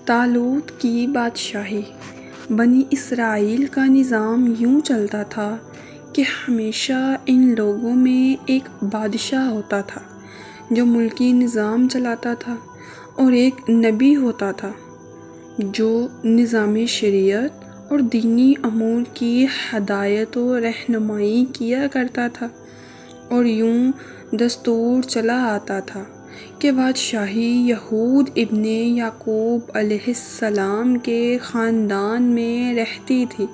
طالوت کی بادشاہی۔ بنی اسرائیل کا نظام یوں چلتا تھا کہ ہمیشہ ان لوگوں میں ایک بادشاہ ہوتا تھا جو ملکی نظام چلاتا تھا، اور ایک نبی ہوتا تھا جو نظام شریعت اور دینی امور کی ہدایت و رہنمائی کیا کرتا تھا۔ اور یوں دستور چلا آتا تھا کہ بادشاہی یہود ابن یعقوب علیہ السلام کے خاندان میں رہتی تھی،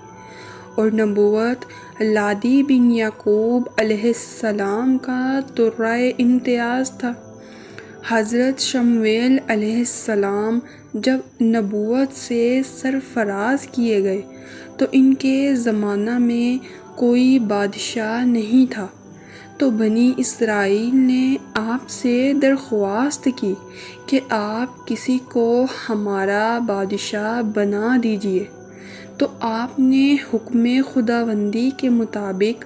اور نبوت لادی بن یعقوب علیہ السلام کا درہ امتیاز تھا۔ حضرت شمویل علیہ السلام جب نبوت سے سرفراز کیے گئے تو ان کے زمانہ میں کوئی بادشاہ نہیں تھا، تو بنی اسرائیل نے آپ سے درخواست کی کہ آپ کسی کو ہمارا بادشاہ بنا دیجیے، تو آپ نے حکم خداوندی کے مطابق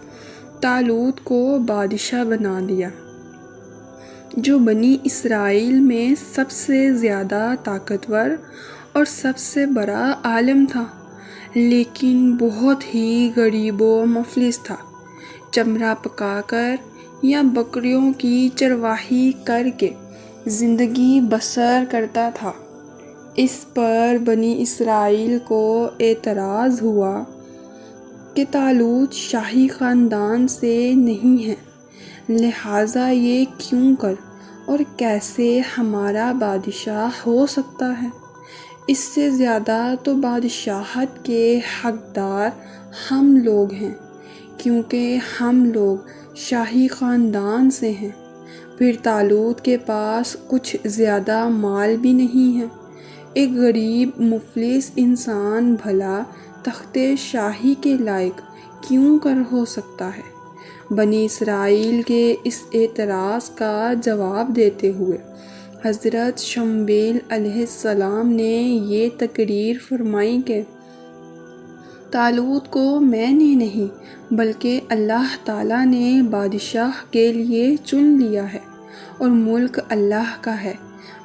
طالوت کو بادشاہ بنا دیا، جو بنی اسرائیل میں سب سے زیادہ طاقتور اور سب سے بڑا عالم تھا، لیکن بہت ہی غریب و مفلس تھا۔ چمڑا پکا کر یا بکریوں کی چرواہی کر کے زندگی بسر کرتا تھا۔ اس پر بنی اسرائیل کو اعتراض ہوا کہ طالوت شاہی خاندان سے نہیں ہے، لہٰذا یہ کیوں کر اور کیسے ہمارا بادشاہ ہو سکتا ہے؟ اس سے زیادہ تو بادشاہت کے حقدار ہم لوگ ہیں، کیونکہ ہم لوگ شاہی خاندان سے ہیں۔ پھر طالوت کے پاس کچھ زیادہ مال بھی نہیں ہے۔ ایک غریب مفلس انسان بھلا تخت شاہی کے لائق کیوں کر ہو سکتا ہے؟ بنی اسرائیل کے اس اعتراض کا جواب دیتے ہوئے حضرت شمویل علیہ السلام نے یہ تقریر فرمائی کہ طالوت کو میں نے نہیں بلکہ اللہ تعالیٰ نے بادشاہ کے لیے چن لیا ہے، اور ملک اللہ کا ہے،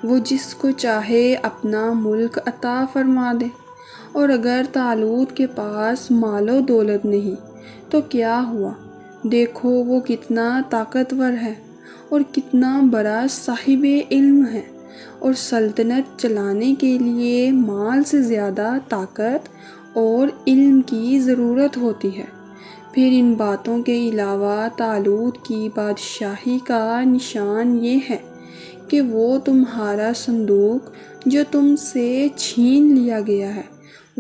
وہ جس کو چاہے اپنا ملک عطا فرما دے۔ اور اگر طالوت کے پاس مال و دولت نہیں تو کیا ہوا؟ دیکھو وہ کتنا طاقتور ہے اور کتنا بڑا صاحب علم ہے، اور سلطنت چلانے کے لیے مال سے زیادہ طاقت اور علم کی ضرورت ہوتی ہے۔ پھر ان باتوں کے علاوہ طالوت کی بادشاہی کا نشان یہ ہے کہ وہ تمہارا صندوق جو تم سے چھین لیا گیا ہے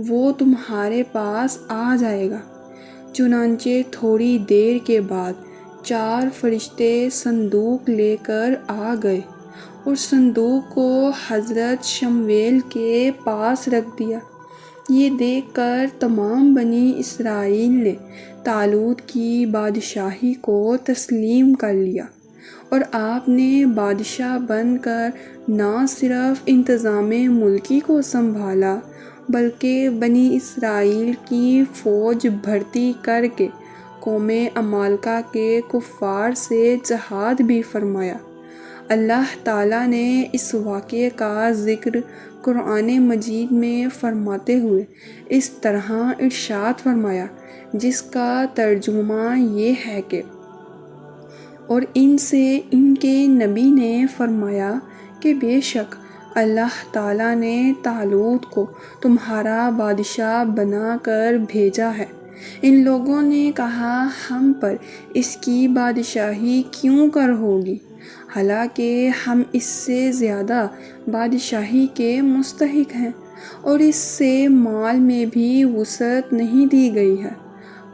وہ تمہارے پاس آ جائے گا۔ چنانچہ تھوڑی دیر کے بعد 4 فرشتے صندوق لے کر آ گئے اور صندوق کو حضرت شمویل کے پاس رکھ دیا۔ یہ دیکھ کر تمام بنی اسرائیل نے طالوت کی بادشاہی کو تسلیم کر لیا، اور آپ نے بادشاہ بن کر نہ صرف انتظام ملکی کو سنبھالا بلکہ بنی اسرائیل کی فوج بھرتی کر کے قوم عمالقہ کے کفار سے جہاد بھی فرمایا۔ اللہ تعالیٰ نے اس واقعے کا ذکر قرآن مجید میں فرماتے ہوئے اس طرح ارشاد فرمایا، جس کا ترجمہ یہ ہے کہ اور ان سے ان کے نبی نے فرمایا کہ بے شک اللہ تعالیٰ نے طالوت کو تمہارا بادشاہ بنا کر بھیجا ہے۔ ان لوگوں نے کہا ہم پر اس کی بادشاہی کیوں کر ہوگی، حالانکہ ہم اس سے زیادہ بادشاہی کے مستحق ہیں، اور اس سے مال میں بھی وسعت نہیں دی گئی ہے۔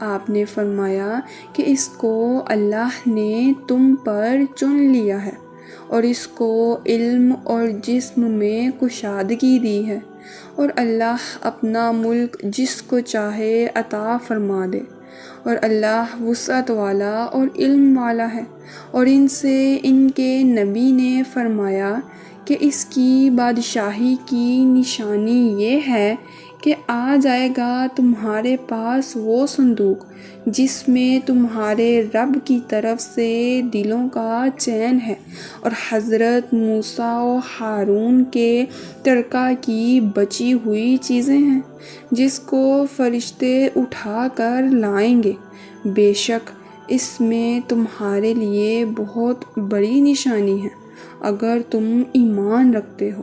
آپ نے فرمایا کہ اس کو اللہ نے تم پر چن لیا ہے، اور اس کو علم اور جسم میں کشادگی دی ہے، اور اللہ اپنا ملک جس کو چاہے عطا فرما دے، اور اللہ وسعت والا اور علم والا ہے۔ اور ان سے ان کے نبی نے فرمایا کہ اس کی بادشاہی کی نشانی یہ ہے کہ آ جائے گا تمہارے پاس وہ صندوق جس میں تمہارے رب کی طرف سے دلوں کا چین ہے، اور حضرت موسیٰ و ہارون کے ترکہ کی بچی ہوئی چیزیں ہیں جس کو فرشتے اٹھا کر لائیں گے۔ بے شک اس میں تمہارے لیے بہت بڑی نشانی ہے اگر تم ایمان رکھتے ہو۔